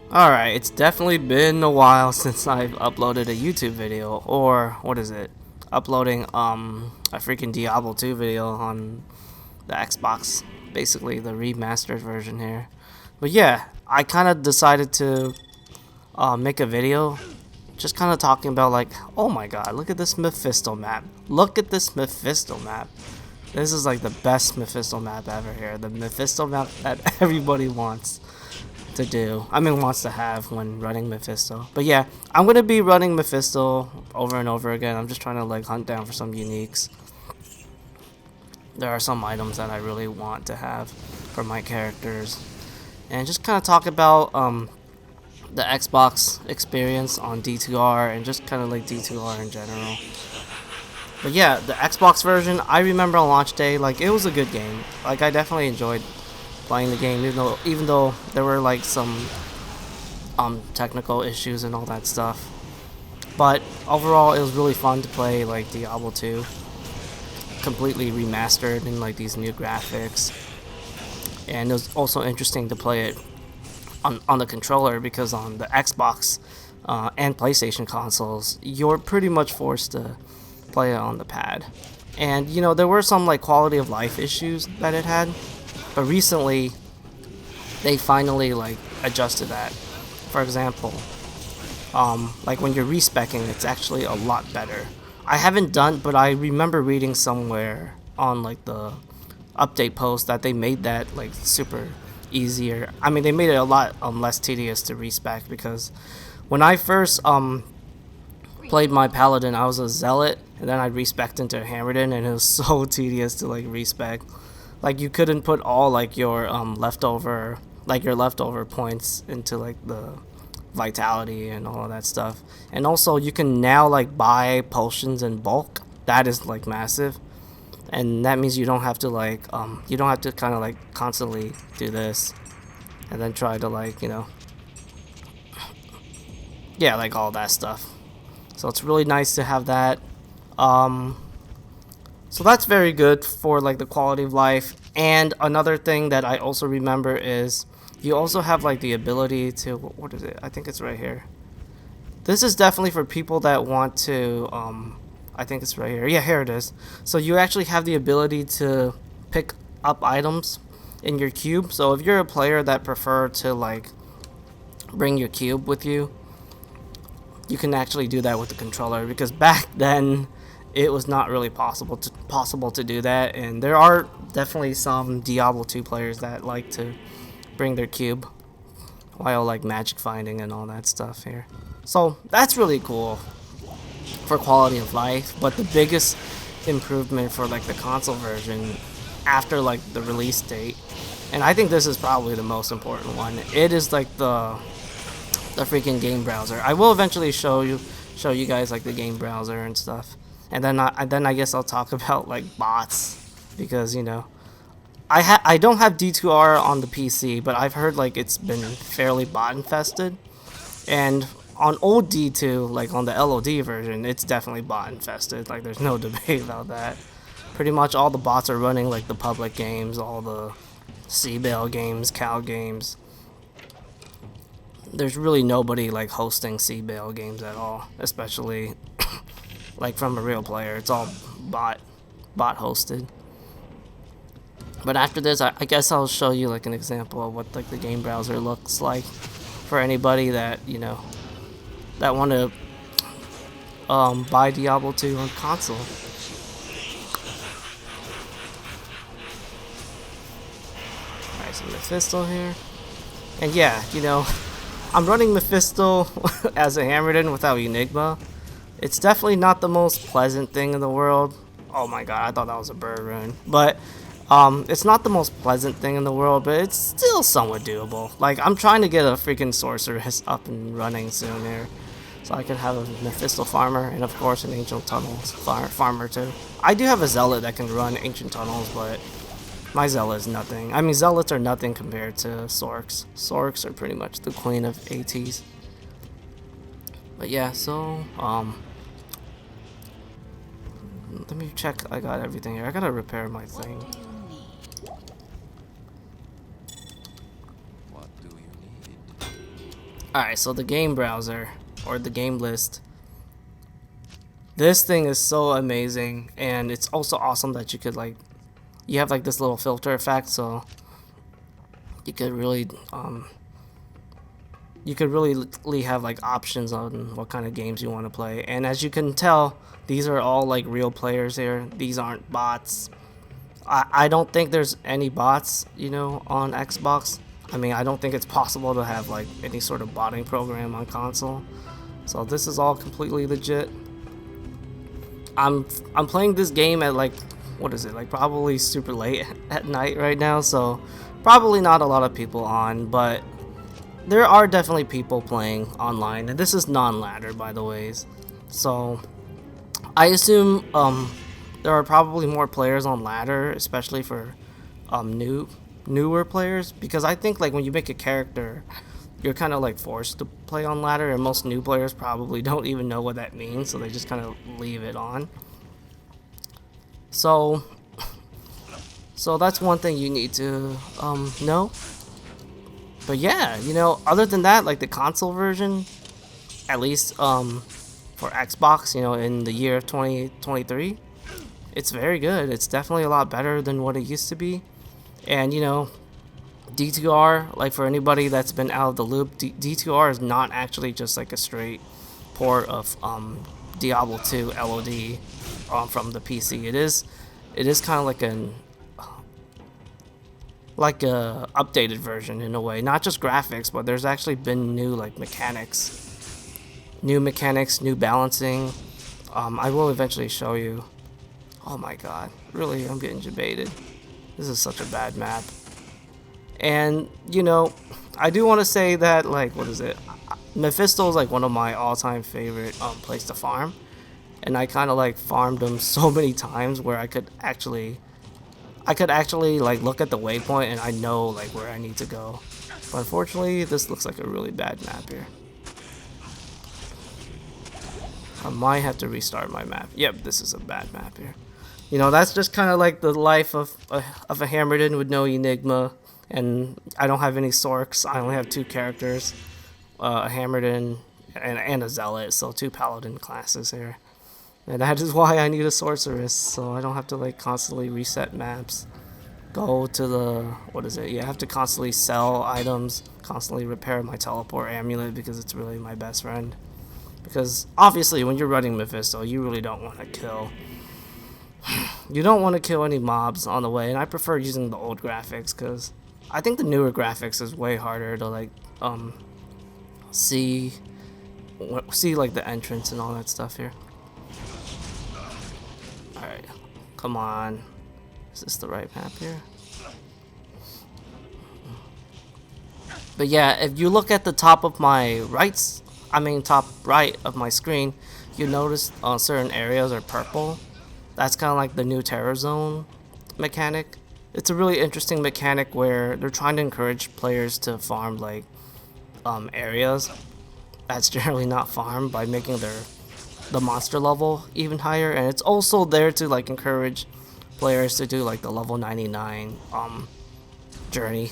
Alright, it's definitely been a while since I've uploaded a YouTube video, or what is it? Uploading a freaking Diablo 2 video on the Xbox, basically the remastered version here. But yeah, I kind of decided to make a video just kind of talking about like, oh my god, look at this Mephisto map. Look at this Mephisto map. This is like the best Mephisto map ever here. The Mephisto map that everybody wants to do. I mean, wants to have when running Mephisto. But yeah, I'm gonna be running Mephisto over and over again. I'm just trying to like hunt down for some uniques. There are some items that I really want to have for my characters, and just kind of talk about the Xbox experience on D2R and just kind of like D2R in general. But yeah, the Xbox version, I remember on launch day, like it was a good game. Like I definitely enjoyed playing the game, even though there were like some technical issues and all that stuff. But overall, it was really fun to play like Diablo 2, completely remastered in like these new graphics. And it was also interesting to play it on the controller because on the Xbox and PlayStation consoles, you're pretty much forced to play it on the pad. And you know, there were some like quality of life issues that it had, but recently they finally like adjusted that. For example, like when you're respecking, it's actually a lot better. I haven't done, but I remember reading somewhere on like the update post that they made that like super easier. I mean, they made it a lot less tedious to respec because when I first played my paladin, I was a zealot, and then I respec'd into Hammerden, and it was so tedious to like respec. Like you couldn't put all like your leftover points into like the vitality and all of that stuff. And also you can now like buy potions in bulk. That is like massive. And that means you don't have to like you don't have to kind of like constantly do this and then try to like, you know, yeah, like all that stuff. So it's really nice to have that. Um so that's very good for like the quality of life. And another thing that I also remember is you also have like the ability to, what is it? I think it's right here. This is definitely for people that want to I think it's right here. Yeah, here it is. So you actually have the ability to pick up items in your cube. So if you're a player that prefer to like bring your cube with you, you can actually do that with the controller, because back then it was not really possible to do that. And there are definitely some Diablo 2 players that like to bring their cube while like magic finding and all that stuff here. So that's really cool for quality of life. But the biggest improvement for like the console version after like the release date, and I think this is probably the most important one, it is like the freaking game browser. I will eventually show you guys like the game browser and stuff, and then I guess I'll talk about like bots, because you know I don't have D2R on the PC, but I've heard like it's been fairly bot infested. And on old D2, like on the LOD version, it's definitely bot infested. Like there's no debate about that. Pretty much all the bots are running like the public games, all the C-Bale games, Cal games. There's really nobody like hosting C-Bale games at all, especially like from a real player. It's all bot hosted. But after this, I guess I'll show you like an example of what like the game browser looks like for anybody that, you know, that want to buy Diablo 2 on console. Alright, so Mephisto here. And yeah, you know, I'm running Mephisto as a Hammerden without Enigma. It's definitely not the most pleasant thing in the world. Oh my god, I thought that was a bird rune. But it's not the most pleasant thing in the world, but it's still somewhat doable. Like, I'm trying to get a freaking sorceress up and running soon here, so I can have a Mephisto farmer, and of course an Ancient Tunnels farmer too. I do have a Zealot that can run Ancient Tunnels, but my Zealot is nothing. I mean, Zealots are nothing compared to Sorks. Sorks are pretty much the queen of ATs. But yeah, so, let me check. I got everything here. I gotta repair my thing. Alright, so the game browser, or the game list. This thing is so amazing, and it's also awesome that you could like, you have like this little filter effect, so you could really have like options on what kind of games you want to play. And as you can tell, these are all like real players here. These aren't bots. I don't think there's any bots, you know, on Xbox. I mean, I don't think it's possible to have like any sort of botting program on console. So this is all completely legit. I'm playing this game at like, what is it, like probably super late at night right now, so probably not a lot of people on, but there are definitely people playing online, and this is non-ladder, by the ways. So I assume there are probably more players on ladder, especially for newer players, because I think like when you make a character, you're kind of like forced to play on ladder, and most new players probably don't even know what that means, so they just kind of leave it on. So that's one thing you need to know. But yeah, you know, other than that, like the console version, at least for Xbox, you know, in the year of 2023, it's very good. It's definitely a lot better than what it used to be. And you know, D2R, like for anybody that's been out of the loop, D2R is not actually just like a straight port of Diablo 2 LOD from the PC. It is kind of like a updated version in a way, not just graphics, but there's actually been new like mechanics, new balancing. I will eventually show you. Oh my god, really, I'm getting debated. This is such a bad map. And you know, I do want to say that like, what is it, Mephisto is like one of my all-time favorite place to farm, and I kind of like farmed him so many times where I could actually like look at the waypoint and I know like where I need to go. But unfortunately, this looks like a really bad map here. I might have to restart my map. Yep, this is a bad map here. You know, that's just kind of like the life of a Hammerden with no Enigma, and I don't have any Sorks. I only have two characters, a Hammerden and a Zealot, so two Paladin classes here. And that is why I need a Sorceress, so I don't have to like constantly reset maps. Go to the, what is it? Yeah, I have to constantly sell items, constantly repair my teleport amulet because it's really my best friend. Because obviously when you're running Mephisto, you really don't want to kill. You don't want to kill any mobs on the way, and I prefer using the old graphics because I think the newer graphics is way harder to like see like the entrance and all that stuff here. Alright, come on. Is this the right map here? But yeah, if you look at the top of my top right of my screen, you notice certain areas are purple. That's kind of like the new Terror Zone mechanic. It's a really interesting mechanic where they're trying to encourage players to farm like areas that's generally not farmed by making the monster level even higher, and it's also there to like encourage players to do like the level 99 journey,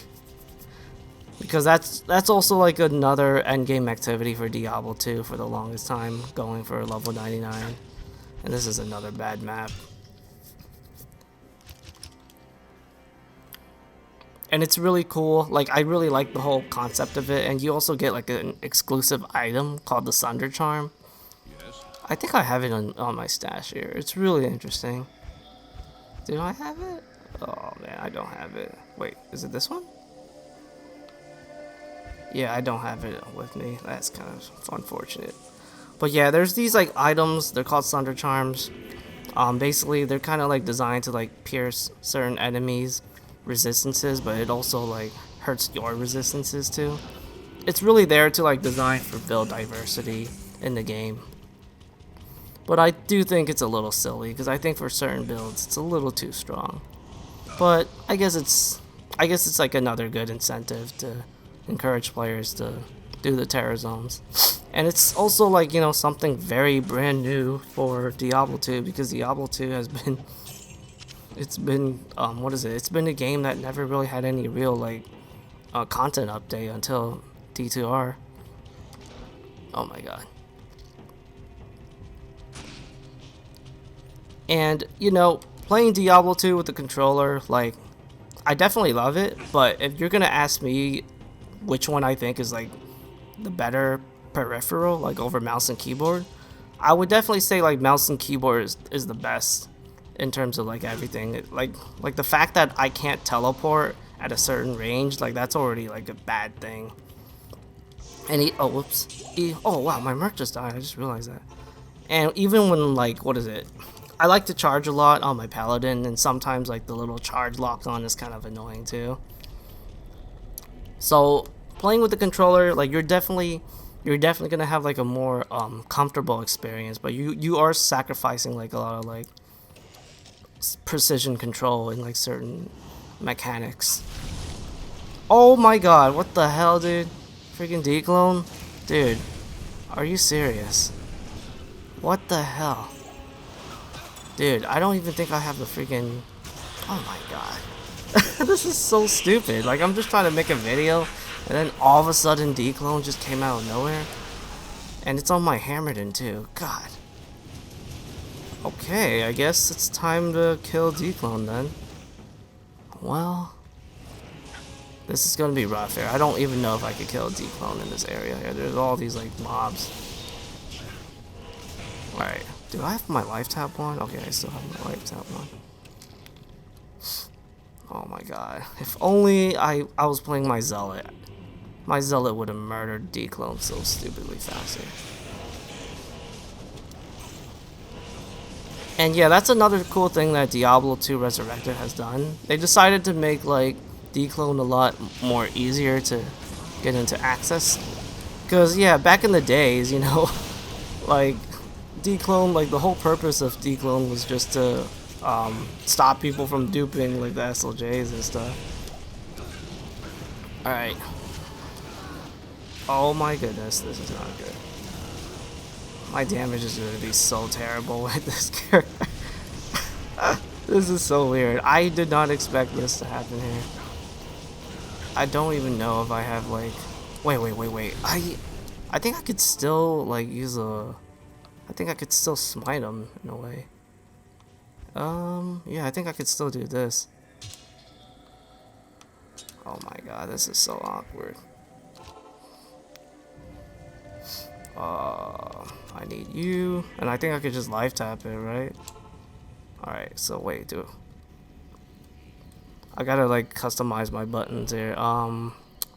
because that's also like another endgame activity for Diablo 2 for the longest time, going for level 99. And this is another bad map. And it's really cool. Like, I really like the whole concept of it. And you also get like an exclusive item called the Sunder Charm. Yes. I think I have it on my stash here. It's really interesting. Do I have it? Oh man, I don't have it. Wait, is it this one? Yeah, I don't have it with me. That's kind of unfortunate. But yeah, there's these like items, they're called Sunder Charms. Basically, they're kind of like designed to like pierce certain enemies' resistances, but it also like hurts your resistances too. It's really there to like design for build diversity in the game. But I do think it's a little silly, because I think for certain builds it's a little too strong. But I guess it's like another good incentive to encourage players to do the Terror Zones. And it's also like, you know, something very brand new for Diablo 2, because Diablo 2 has been, it's been a game that never really had any real like content update until D2R. Oh my god. And, you know, playing Diablo 2 with the controller, like, I definitely love it, but if you're gonna ask me which one I think is, like, the better peripheral, like, over mouse and keyboard, I would definitely say, like, mouse and keyboard is the best in terms of, like, everything. Like, the fact that I can't teleport at a certain range, like, that's already, like, a bad thing. And oh, whoops. Oh, wow, my merc just died. I just realized that. And even when, like, what is it? I like to charge a lot on my paladin, and sometimes, like, the little charge lock on is kind of annoying, too. So, playing with the controller, like, you're definitely gonna have, like, a more, comfortable experience, but you are sacrificing, like, a lot of, like, precision control in, like, certain mechanics. Oh my god, what the hell, dude? Freaking D-Clone? Dude, are you serious? What the hell? Dude, I don't even think I have the freaking... Oh my god. This is so stupid. Like, I'm just trying to make a video, and then all of a sudden D-Clone just came out of nowhere. And it's on my Hammerden too. God. Okay, I guess it's time to kill D-Clone then. Well... This is gonna be rough here. I don't even know if I could kill a D-Clone in this area here. There's all these, like, mobs. Alright. Do I have my life tap on? Okay, I still have my life tap on. Oh my god. If only I was playing my Zealot. My Zealot would have murdered D-Clone so stupidly fast here. And yeah, that's another cool thing that Diablo 2 Resurrected has done. They decided to make, like, D-Clone a lot more easier to get into access. Because, yeah, back in the days, you know, like, D-Clone, like, the whole purpose of D-Clone was just to stop people from duping, like, the SLJs and stuff. Alright. Oh my goodness, this is not good. My damage is going to be so terrible with this character. This is so weird. I did not expect this to happen here. I don't even know if I have, like... Wait. I think I could still, like, use a... I think I could still smite him, in a way. Yeah, I think I could still do this. Oh my god, this is so awkward. I need you. And I think I could just life tap it, right? Alright, so wait, dude. I gotta, like, customize my buttons here.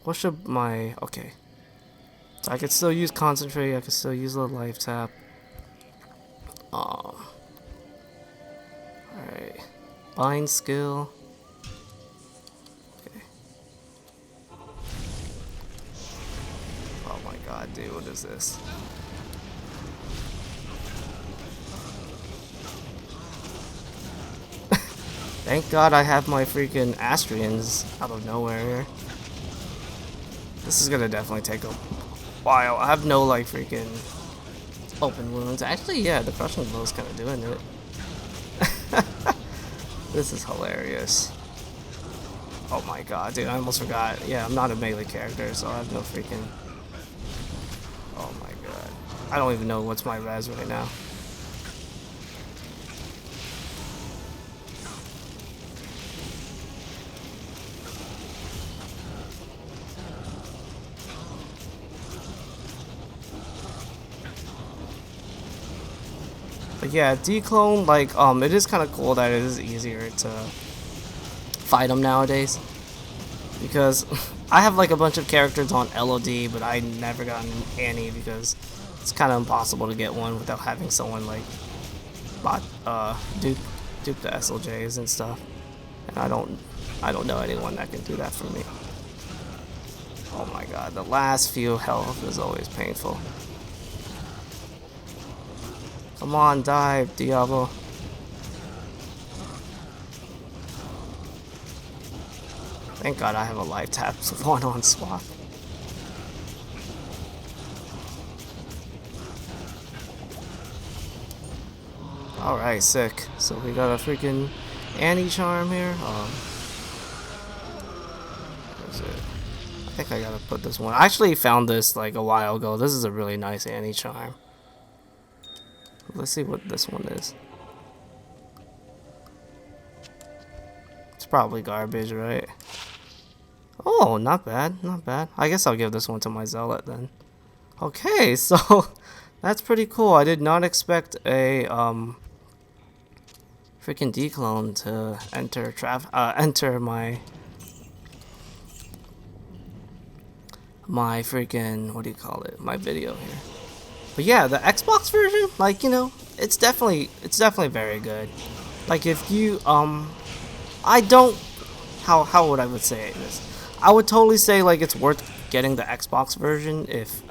What should my... Okay. So I could still use concentrate, I could still use the life tap. Alright. Bind skill. Okay. Oh my god, dude, what is this? Thank god I have my freaking Astrians out of nowhere here. This is gonna definitely take a while. I have no, like, freaking open wounds. Actually, yeah, the crushing blow is kind of doing it. This is hilarious. Oh my god, dude, I almost forgot. Yeah, I'm not a melee character, so I have no freaking... Oh my god. I don't even know what's my res right now. But yeah, D-Clone, like, it is kind of cool that it is easier to fight them nowadays. Because I have, like, a bunch of characters on LOD, but I never got any because it's kind of impossible to get one without having someone, like, dupe the SLJs and stuff. And I don't know anyone that can do that for me. Oh my god, the last few health is always painful. Come on, dive, Diablo. Thank god I have a life tap one-on swap. Alright, sick. So we got a freaking Annie charm here. Where is it? I think I gotta put this one. I actually found this like a while ago. This is a really nice Annie charm. Let's see what this one is. It's probably garbage, right? Oh, not bad, not bad. I guess I'll give this one to my zealot then. Okay, so that's pretty cool. I did not expect a freaking D-clone to enter my freaking, what do you call it, my video here. But yeah, the Xbox version, like, you know, it's definitely very good. Like, if you I don't, how would I would say this? I would totally say like it's worth getting the Xbox version if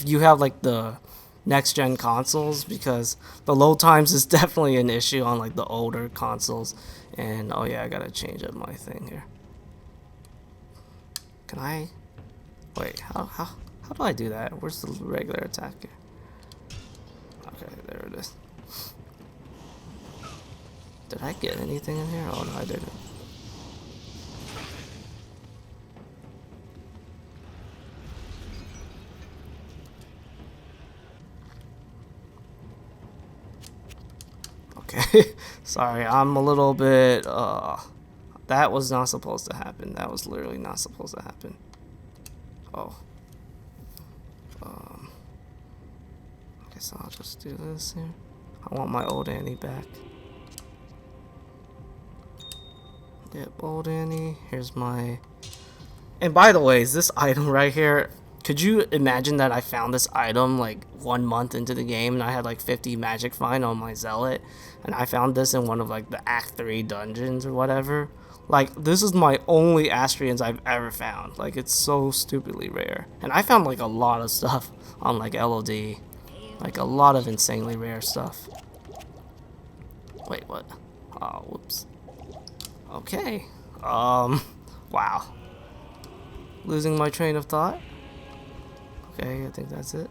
you have like the next gen consoles, because the load times is definitely an issue on like the older consoles. And oh yeah, I gotta change up my thing here. Can I wait, how do I do that? Where's the regular attack here? Okay, there it is. Did I get anything in here? Oh no, I didn't. Okay, sorry, I'm a little bit, that was not supposed to happen. That was literally not supposed to happen. Oh. I guess I'll just do this here. I want my old Annie back. Yep, old Annie. Here's my... And by the way, is this item right here... Could you imagine that I found this item like 1 month into the game and I had like 50 magic find on my zealot, and I found this in one of like the Act 3 dungeons or whatever? Like, this is my only Astrians I've ever found. Like, it's so stupidly rare. And I found like a lot of stuff on like LOD. Like a lot of insanely rare stuff. Wait, what? Oh, whoops. Okay. Wow. Losing my train of thought. Okay, I think that's it.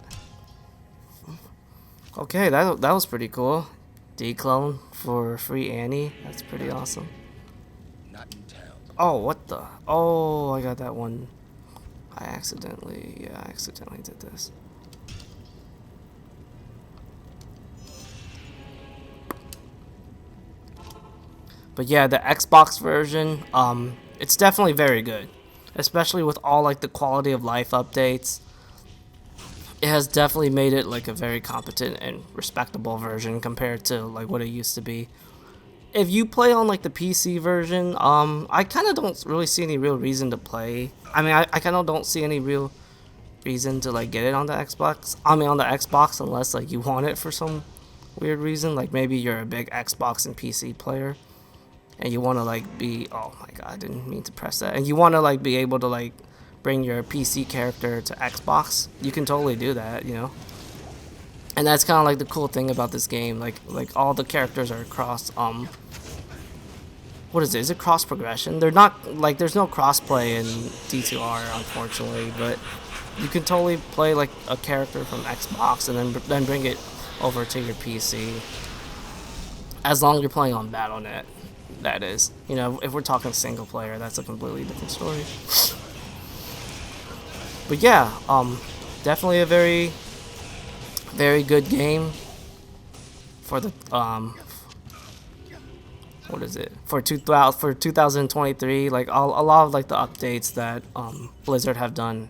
Okay, that was pretty cool. D-clone for free Annie. That's pretty awesome. Oh, what the? Oh, I got that one. I accidentally did this. But yeah, the Xbox version, it's definitely very good. Especially with all like the quality of life updates. It has definitely made it like a very competent and respectable version compared to like what it used to be. If you play on like the PC version, I kind of don't really see any real reason to play. I mean, I kind of don't see any real reason to like get it on the Xbox. I mean, on the Xbox, unless like you want it for some weird reason. Like maybe you're a big Xbox and PC player, and you want to like be, oh my god, I didn't mean to press that. And you want to like be able to like bring your PC character to Xbox. You can totally do that, you know. And that's kind of like the cool thing about this game. Like all the characters are cross. What is it? Is it cross progression? They're not like, there's no crossplay in D2R, unfortunately, but you can totally play like a character from Xbox and then bring it over to your PC. As long as you're playing on Battle.net, that is. You know, if we're talking single player, that's a completely different story. But yeah, definitely a very, very good game for the what is it, for 2023. Like a lot of like the updates that Blizzard have done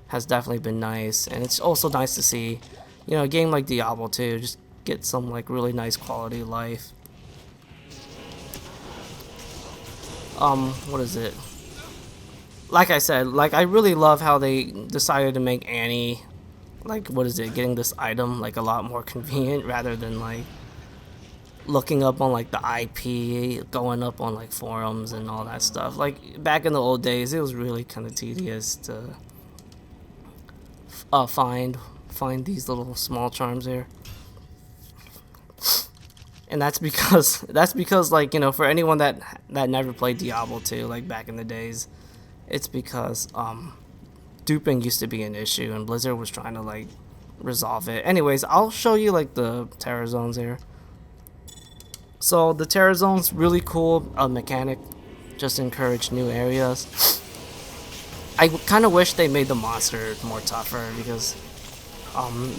has definitely been nice, and it's also nice to see, you know, a game like Diablo 2 just get some like really nice quality of life. What is it? Like I said, like I really love how they decided to make Annie, like, what is it, getting this item like a lot more convenient rather than like looking up on like the IP, going up on like forums and all that stuff. Like back in the old days, it was really kind of tedious to find these little small charms here. And that's because like, you know, for anyone that never played Diablo 2 like back in the days, it's because duping used to be an issue and Blizzard was trying to like resolve it. Anyways, I'll show you like the Terror Zones here. So the Terror Zone's really cool mechanic, just encourage new areas. I kind of wish they made the monster more tougher because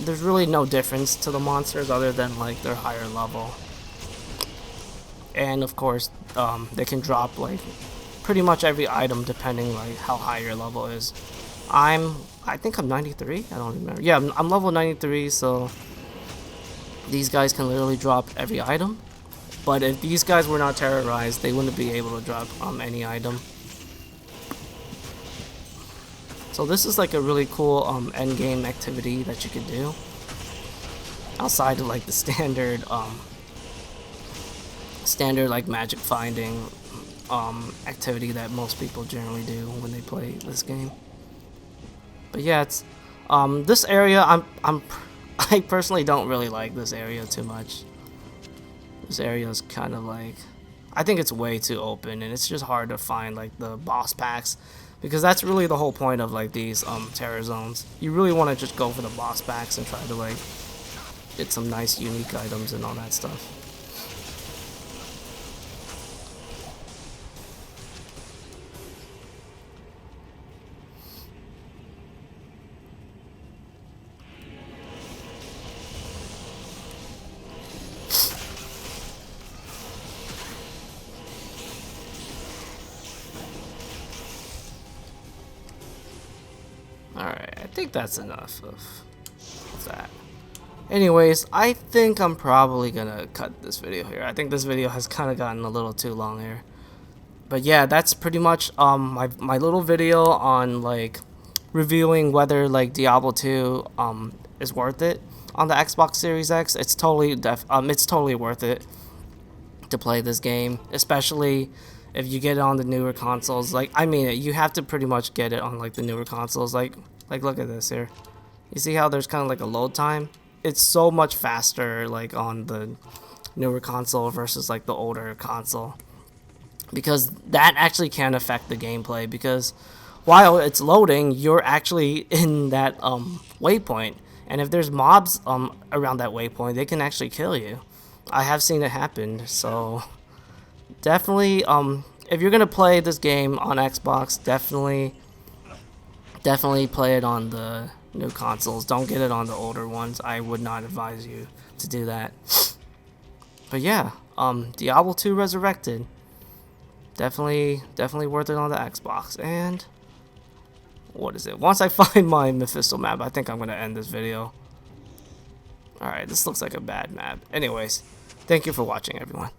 there's really no difference to the monsters other than like their higher level. And of course, they can drop like pretty much every item depending like how high your level is. I think I'm 93. I don't remember. Yeah, I'm level 93, so these guys can literally drop every item. But if these guys were not terrorized, they wouldn't be able to drop any item. So this is like a really cool end game activity that you can do outside of like the standard like magic finding activity that most people generally do when they play this game. But yeah, it's this area I personally don't really like this area too much. This area is kind of like, I think it's way too open, and it's just hard to find like the boss packs, because that's really the whole point of like these terror zones. You really want to just go for the boss packs and try to like get some nice unique items and all that stuff. Alright, I think that's enough of that. Anyways, I think I'm probably gonna cut this video here. I think this video has kind of gotten a little too long here. But yeah, that's pretty much my little video on like reviewing whether like Diablo 2 is worth it on the Xbox Series X. It's totally worth it to play this game, especially if you get it on the newer consoles. Like, I mean, you have to pretty much get it on like the newer consoles. Like look at this here. You see how there's kind of like a load time? It's so much faster like on the newer console versus like the older console, because that actually can affect the gameplay, because while it's loading, you're actually in that waypoint, and if there's mobs around that waypoint, they can actually kill you. I have seen it happen. So definitely, if you're gonna play this game on Xbox, definitely play it on the new consoles. Don't get it on the older ones. I would not advise you to do that. But yeah, Diablo 2 Resurrected, definitely worth it on the Xbox. And what is it? Once I find my Mephisto map, I think I'm gonna end this video. Alright, this looks like a bad map. Anyways, thank you for watching, everyone.